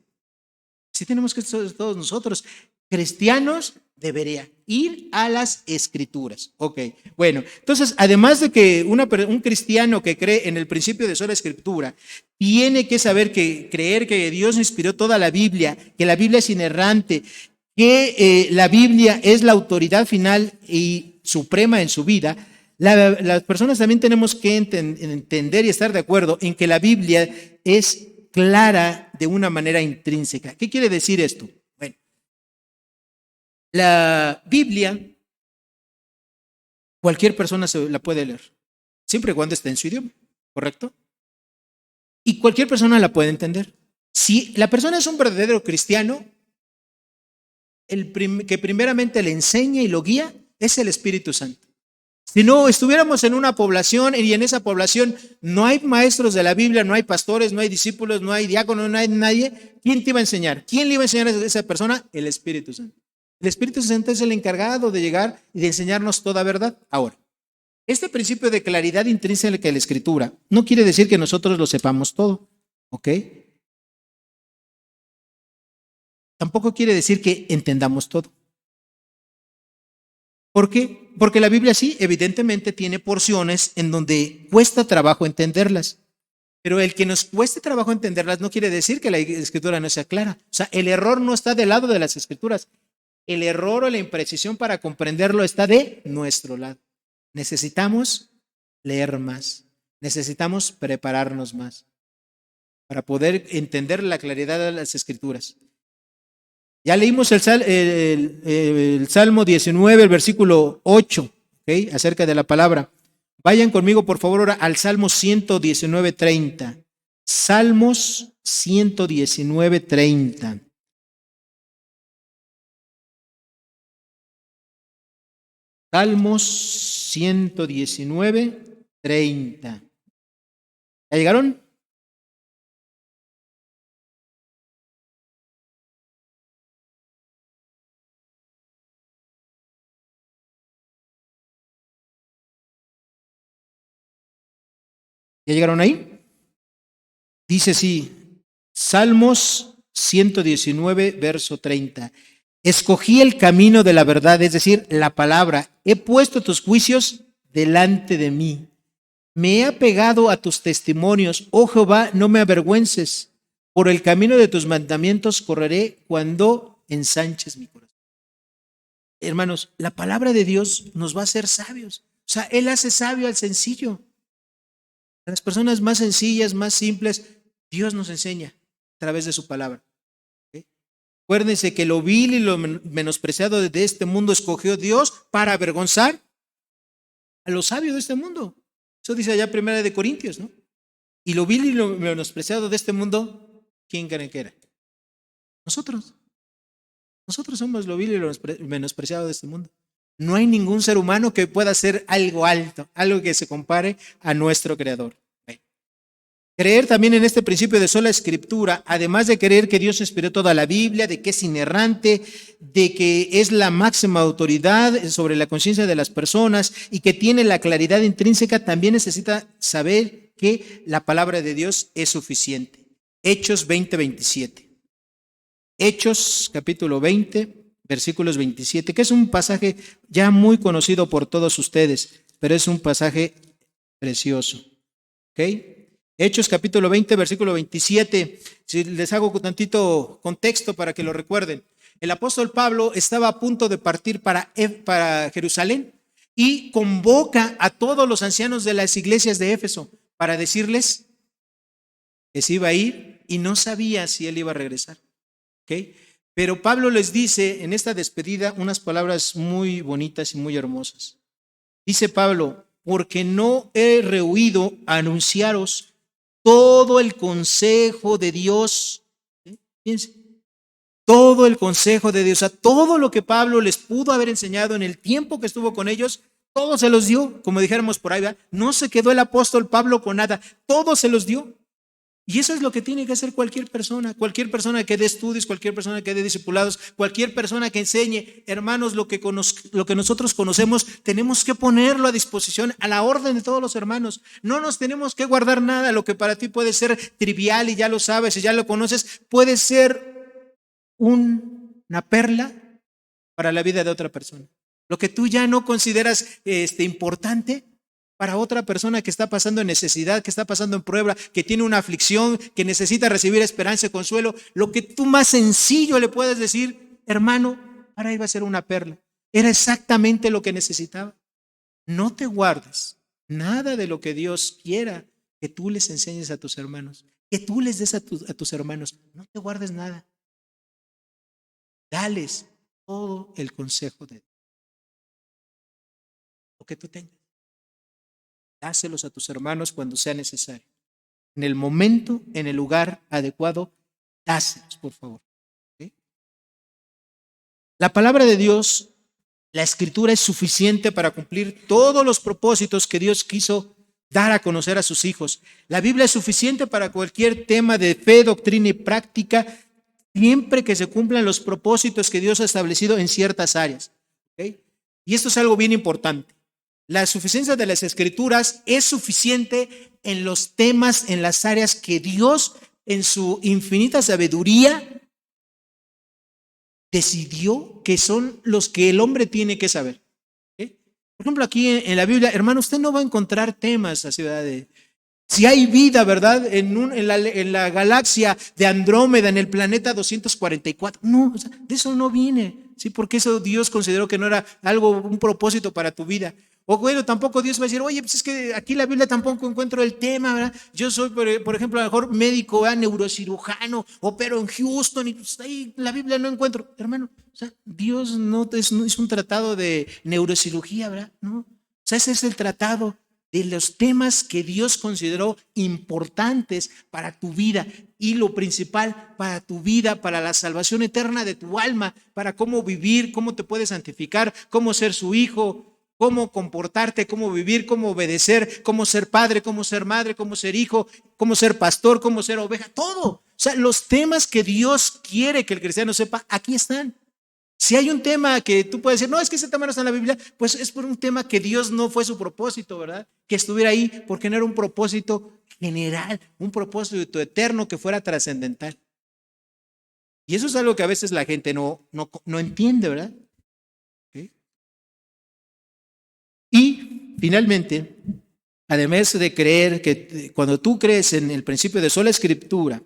Sí tenemos que ser todos nosotros. Cristianos deberían ir a las Escrituras. Ok, bueno, entonces además de que un cristiano que cree en el principio de sola Escritura tiene que saber creer que Dios inspiró toda la Biblia, que la Biblia es inerrante, que la Biblia es la autoridad final y suprema en su vida. Las personas también tenemos que entender y estar de acuerdo en que la Biblia es clara de una manera intrínseca. ¿Qué quiere decir esto? Bueno, la Biblia, cualquier persona se la puede leer, siempre y cuando esté en su idioma, ¿correcto? Y cualquier persona la puede entender. Si la persona es un verdadero cristiano, que primeramente le enseña y lo guía es el Espíritu Santo. Si no estuviéramos en una población y en esa población no hay maestros de la Biblia, no hay pastores, no hay discípulos, no hay diáconos, no hay nadie, ¿quién te iba a enseñar? ¿Quién le iba a enseñar a esa persona? El Espíritu Santo. El Espíritu Santo es el encargado de llegar y de enseñarnos toda verdad. Ahora, este principio de claridad intrínseca de la Escritura no quiere decir que nosotros lo sepamos todo, ¿ok? Tampoco quiere decir que entendamos todo. ¿Por qué? Porque la Biblia sí, evidentemente tiene porciones en donde cuesta trabajo entenderlas. Pero el que nos cueste trabajo entenderlas no quiere decir que la escritura no sea clara. O sea, el error no está del lado de las escrituras. El error o la imprecisión para comprenderlo está de nuestro lado. Necesitamos leer más. Necesitamos prepararnos más para poder entender la claridad de las escrituras. Ya leímos el Salmo 19, el versículo 8, ¿okay? Acerca de la palabra. Vayan conmigo, por favor, ahora al Salmo 119, 30. Salmos 119, 30. Salmos 119, 30. ¿Ya llegaron? ¿Ya llegaron ahí? Dice así, Salmos 119, verso 30. Escogí el camino de la verdad, es decir, la palabra. He puesto tus juicios delante de mí. Me he apegado a tus testimonios. Oh Jehová, no me avergüences. Por el camino de tus mandamientos correré cuando ensanches mi corazón. Hermanos, la palabra de Dios nos va a hacer sabios. O sea, Él hace sabio al sencillo. A las personas más sencillas, más simples, Dios nos enseña a través de su palabra. ¿Okay? Acuérdense que lo vil y lo menospreciado de este mundo escogió Dios para avergonzar a los sabios de este mundo. Eso dice allá Primera de Corintios, ¿no? Y lo vil y lo menospreciado de este mundo, ¿quién creen que era? Nosotros. Nosotros somos lo vil y lo menospreciado de este mundo. No hay ningún ser humano que pueda hacer algo alto, algo que se compare a nuestro Creador. Creer también en este principio de sola escritura, además de creer que Dios inspiró toda la Biblia, de que es inerrante, de que es la máxima autoridad sobre la conciencia de las personas y que tiene la claridad intrínseca, también necesita saber que la palabra de Dios es suficiente. Hechos 20, 27. Hechos capítulo 20, versículos 27, que es un pasaje ya muy conocido por todos ustedes, pero es un pasaje precioso. ¿Ok? Hechos capítulo 20, versículo 27. Si les hago un tantito contexto para que lo recuerden. El apóstol Pablo estaba a punto de partir para Jerusalén y convoca a todos los ancianos de las iglesias de Éfeso para decirles que se iba a ir y no sabía si él iba a regresar. ¿Okay? Pero Pablo les dice en esta despedida unas palabras muy bonitas y muy hermosas. Dice Pablo, porque no he rehuido a anunciaros todo el consejo de Dios. Fíjense, todo el consejo de Dios, o sea, todo lo que Pablo les pudo haber enseñado en el tiempo que estuvo con ellos, todo se los dio, como dijéramos por ahí, ¿verdad? No se quedó el apóstol Pablo con nada, todo se los dio. Y eso es lo que tiene que hacer cualquier persona que dé estudios, cualquier persona que dé discipulados, cualquier persona que enseñe. Hermanos, lo que nosotros conocemos, tenemos que ponerlo a disposición, a la orden de todos los hermanos. No nos tenemos que guardar nada. Lo que para ti puede ser trivial y ya lo sabes y ya lo conoces, puede ser una perla para la vida de otra persona. Lo que tú ya no consideras importante, para otra persona que está pasando en necesidad, que está pasando en prueba, que tiene una aflicción, que necesita recibir esperanza y consuelo, lo que tú más sencillo le puedes decir, hermano, para él va a ser una perla. Era exactamente lo que necesitaba. No te guardes nada de lo que Dios quiera que tú les enseñes a tus hermanos, que tú les des a tus hermanos. No te guardes nada. Dales todo el consejo de Dios. Lo que tú tengas. Dáselos a tus hermanos cuando sea necesario. En el momento, en el lugar adecuado, dáselos, por favor. ¿Okay? La palabra de Dios, la escritura es suficiente para cumplir todos los propósitos que Dios quiso dar a conocer a sus hijos. La Biblia es suficiente para cualquier tema de fe, doctrina y práctica, siempre que se cumplan los propósitos que Dios ha establecido en ciertas áreas. ¿Okay? Y esto es algo bien importante. La suficiencia de las escrituras es suficiente en los temas, en las áreas que Dios, en su infinita sabiduría, decidió que son los que el hombre tiene que saber. ¿Okay? Por ejemplo, aquí en la Biblia, hermano, usted no va a encontrar temas así, ¿verdad? Si hay vida, ¿verdad? En la galaxia de Andrómeda, en el planeta 244. No, o sea, de eso no viene. ¿Sí? Porque eso Dios consideró que no era un propósito para tu vida. O bueno, tampoco Dios va a decir, oye, pues es que aquí en la Biblia tampoco encuentro el tema, ¿verdad? Yo soy, por ejemplo, a lo mejor médico, neurocirujano, opero en Houston y pues ahí en la Biblia no encuentro. Hermano, o sea, Dios no es un tratado de neurocirugía, ¿verdad? No. O sea, ese es el tratado de los temas que Dios consideró importantes para tu vida y lo principal para tu vida, para la salvación eterna de tu alma, para cómo vivir, cómo te puedes santificar, cómo ser su hijo, cómo comportarte, cómo vivir, cómo obedecer, cómo ser padre, cómo ser madre, cómo ser hijo, cómo ser pastor, cómo ser oveja, todo. O sea, los temas que Dios quiere que el cristiano sepa, aquí están. Si hay un tema que tú puedes decir, no, es que ese tema no está en la Biblia, pues es por un tema que Dios no fue su propósito, ¿verdad? Que estuviera ahí porque no era un propósito general, un propósito eterno que fuera trascendental. Y eso es algo que a veces la gente no entiende, ¿verdad? ¿Sí? Y finalmente, además de creer que cuando tú crees en el principio de sola escritura,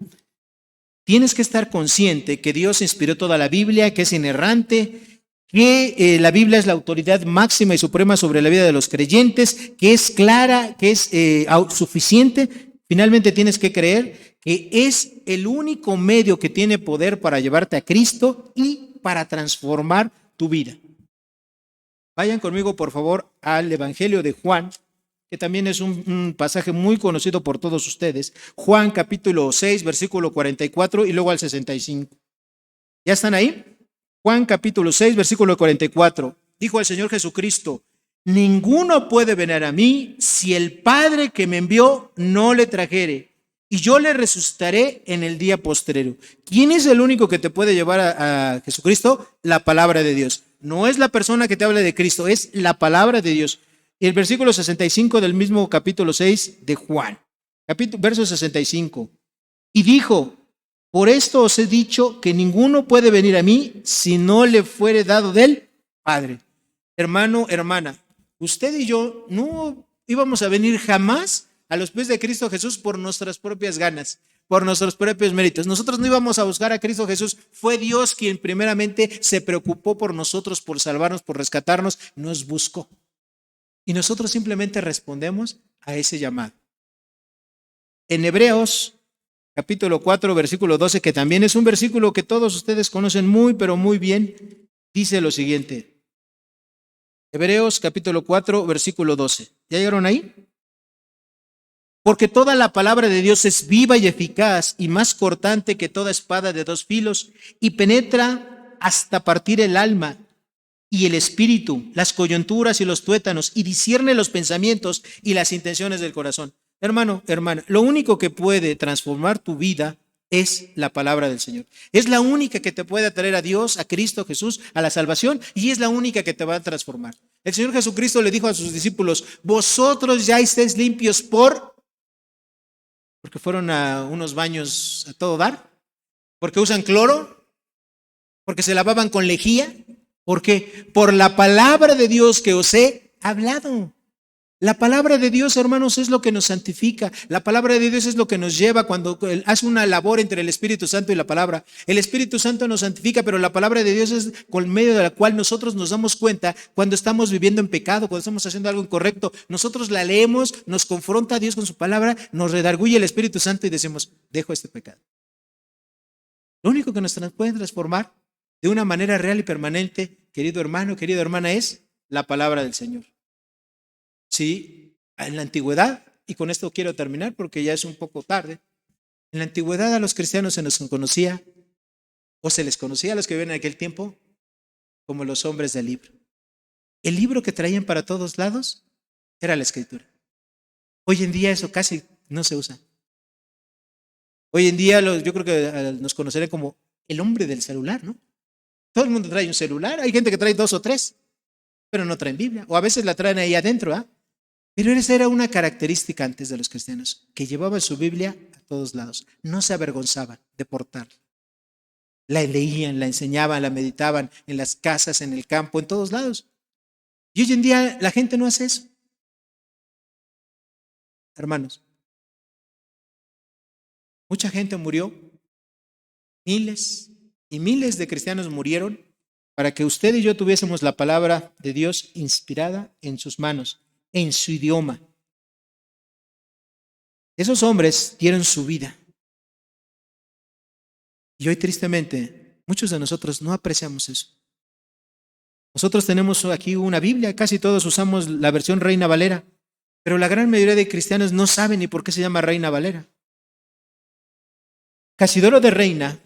tienes que estar consciente que Dios inspiró toda la Biblia, que es inerrante, que la Biblia es la autoridad máxima y suprema sobre la vida de los creyentes, que es clara, que es suficiente. Finalmente tienes que creer que es el único medio que tiene poder para llevarte a Cristo y para transformar tu vida. Vayan conmigo, por favor, al Evangelio de Juan, que también es un pasaje muy conocido por todos ustedes. Juan capítulo 6, versículo 44 y luego al 65. ¿Ya están ahí? Juan capítulo 6, versículo 44. Dijo el Señor Jesucristo, ninguno puede venir a mí si el Padre que me envió no le trajere, y yo le resucitaré en el día postrero. ¿Quién es el único que te puede llevar a Jesucristo? La palabra de Dios. No es la persona que te habla de Cristo, es la palabra de Dios. Y el versículo 65 del mismo capítulo 6 de Juan, verso 65. Y dijo, por esto os he dicho que ninguno puede venir a mí si no le fuere dado del Padre. Hermano, hermana, usted y yo no íbamos a venir jamás a los pies de Cristo Jesús por nuestras propias ganas, por nuestros propios méritos. Nosotros no íbamos a buscar a Cristo Jesús. Fue Dios quien primeramente se preocupó por nosotros, por salvarnos, por rescatarnos, nos buscó. Y nosotros simplemente respondemos a ese llamado. En Hebreos capítulo 4, versículo 12, que también es un versículo que todos ustedes conocen muy, pero muy bien, dice lo siguiente. Hebreos capítulo 4, versículo 12. ¿Ya llegaron ahí? Porque toda la palabra de Dios es viva y eficaz y más cortante que toda espada de dos filos y penetra hasta partir el alma y el espíritu, las coyunturas y los tuétanos, y discierne los pensamientos y las intenciones del corazón. Hermano, hermana, lo único que puede transformar tu vida es la palabra del Señor. Es la única que te puede atraer a Dios, a Cristo Jesús, a la salvación, y es la única que te va a transformar. El Señor Jesucristo le dijo a sus discípulos, vosotros ya estáis limpios porque fueron a unos baños a todo dar, porque usan cloro, porque se lavaban con lejía. ¿Por qué? Por la palabra de Dios que os he hablado. La palabra de Dios, hermanos, es lo que nos santifica. La palabra de Dios es lo que nos lleva cuando hace una labor entre el Espíritu Santo y la palabra. El Espíritu Santo nos santifica, pero la palabra de Dios es con medio de la cual nosotros nos damos cuenta cuando estamos viviendo en pecado, cuando estamos haciendo algo incorrecto. Nosotros la leemos, nos confronta a Dios con su palabra, nos redarguye el Espíritu Santo y decimos, dejo este pecado. Lo único que nos puede transformar de una manera real y permanente, querido hermano, querida hermana, es la palabra del Señor. Sí, en la antigüedad, y con esto quiero terminar porque ya es un poco tarde, en la antigüedad a los cristianos se nos conocía, o se les conocía a los que vivían en aquel tiempo, como los hombres del libro. El libro que traían para todos lados era la Escritura. Hoy en día eso casi no se usa. Hoy en día yo creo que nos conocerán como el hombre del celular, ¿no? Todo el mundo trae un celular, hay gente que trae 2 o 3, pero no traen Biblia, o a veces la traen ahí adentro, ¿ah? Pero esa era una característica antes de los cristianos, que llevaban su Biblia a todos lados, no se avergonzaban de portarla. La leían, la enseñaban, la meditaban en las casas, en el campo, en todos lados. Y hoy en día la gente no hace eso. Hermanos, Mucha gente murió, miles y miles de cristianos murieron para que usted y yo tuviésemos la palabra de Dios inspirada en sus manos, en su idioma. Esos hombres dieron su vida. Y hoy tristemente, muchos de nosotros no apreciamos eso. Nosotros tenemos aquí una Biblia, casi todos usamos la versión Reina Valera, pero la gran mayoría de cristianos no saben ni por qué se llama Reina Valera. Casidoro de Reina,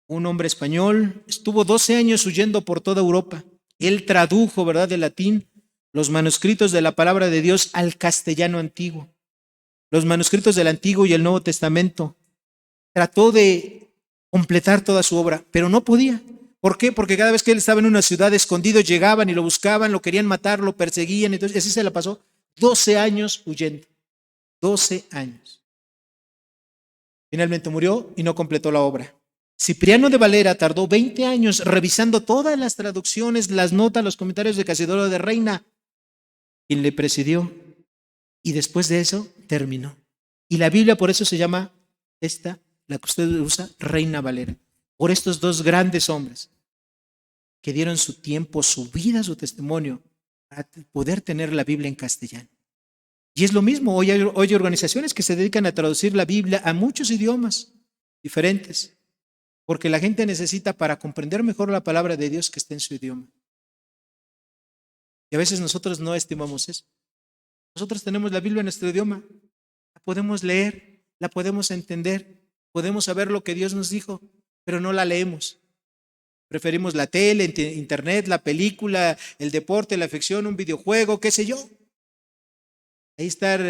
un hombre español, estuvo 12 años huyendo por toda Europa. Él tradujo, ¿verdad?, del latín los manuscritos de la palabra de Dios al castellano antiguo, los manuscritos del Antiguo y el Nuevo Testamento. Trató de completar toda su obra, pero no podía. ¿Por qué? Porque cada vez que él estaba en una ciudad escondido, llegaban y lo buscaban, lo querían matar, lo perseguían. Entonces así se la pasó 12 años huyendo. 12 años. Finalmente murió y no completó la obra. Cipriano de Valera tardó 20 años revisando todas las traducciones, las notas, los comentarios de Casidoro de Reina, quien le presidió. Y después de eso terminó. Y la Biblia por eso se llama esta, la que usted usa, Reina Valera. Por estos dos grandes hombres que dieron su tiempo, su vida, su testimonio para poder tener la Biblia en castellano. Y es lo mismo, hoy hay organizaciones que se dedican a traducir la Biblia a muchos idiomas diferentes, porque la gente necesita para comprender mejor la palabra de Dios que esté en su idioma. Y a veces nosotros no estimamos eso. Nosotros tenemos la Biblia en nuestro idioma, la podemos leer, la podemos entender, podemos saber lo que Dios nos dijo, pero no la leemos. Preferimos la tele, internet, la película, el deporte, la ficción, un videojuego, qué sé yo. Ahí estar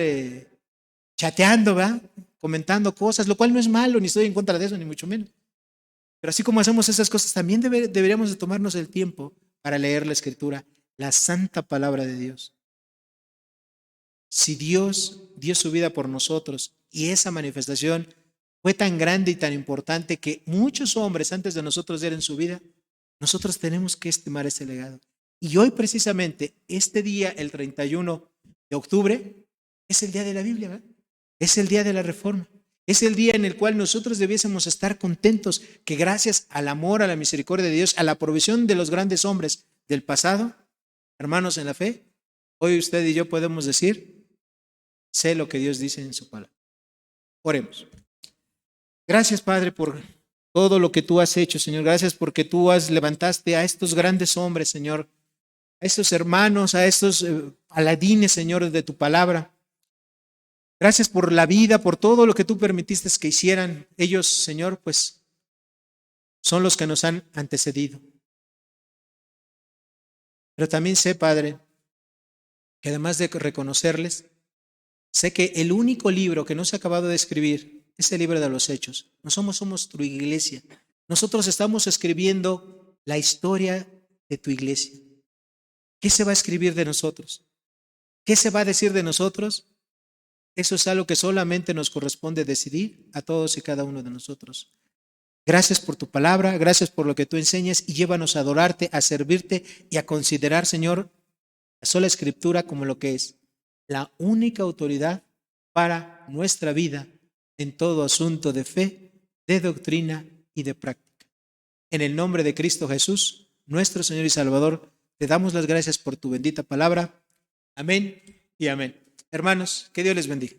chateando, ¿verdad?, comentando cosas, lo cual no es malo, ni estoy en contra de eso, ni mucho menos. Pero así como hacemos esas cosas, también deberíamos de tomarnos el tiempo para leer la Escritura, la santa palabra de Dios. Si Dios dio su vida por nosotros y esa manifestación fue tan grande y tan importante que muchos hombres antes de nosotros dieran su vida, nosotros tenemos que estimar ese legado. Y hoy precisamente, este día, el 31 de octubre, es el día de la Biblia, ¿verdad? Es el día de la Reforma. Es el día en el cual nosotros debiésemos estar contentos que gracias al amor, a la misericordia de Dios, a la provisión de los grandes hombres del pasado, hermanos en la fe, hoy usted y yo podemos decir, sé lo que Dios dice en su palabra. Oremos. Gracias, Padre, por todo lo que tú has hecho, Señor. Gracias porque tú levantaste a estos grandes hombres, Señor, a estos hermanos, a estos paladines, Señor, de tu palabra. Gracias por la vida, por todo lo que tú permitiste que hicieran. Ellos, Señor, pues son los que nos han antecedido. Pero también sé, Padre, que además de reconocerles, sé que el único libro que no se ha acabado de escribir es el libro de los Hechos. Nosotros somos tu iglesia. Nosotros estamos escribiendo la historia de tu iglesia. ¿Qué se va a escribir de nosotros? ¿Qué se va a decir de nosotros? Eso es algo que solamente nos corresponde decidir a todos y cada uno de nosotros. Gracias por tu palabra, gracias por lo que tú enseñas y llévanos a adorarte, a servirte y a considerar, Señor, la sola Escritura como lo que es la única autoridad para nuestra vida en todo asunto de fe, de doctrina y de práctica. En el nombre de Cristo Jesús, nuestro Señor y Salvador, te damos las gracias por tu bendita palabra. Amén y amén. Hermanos, que Dios les bendiga.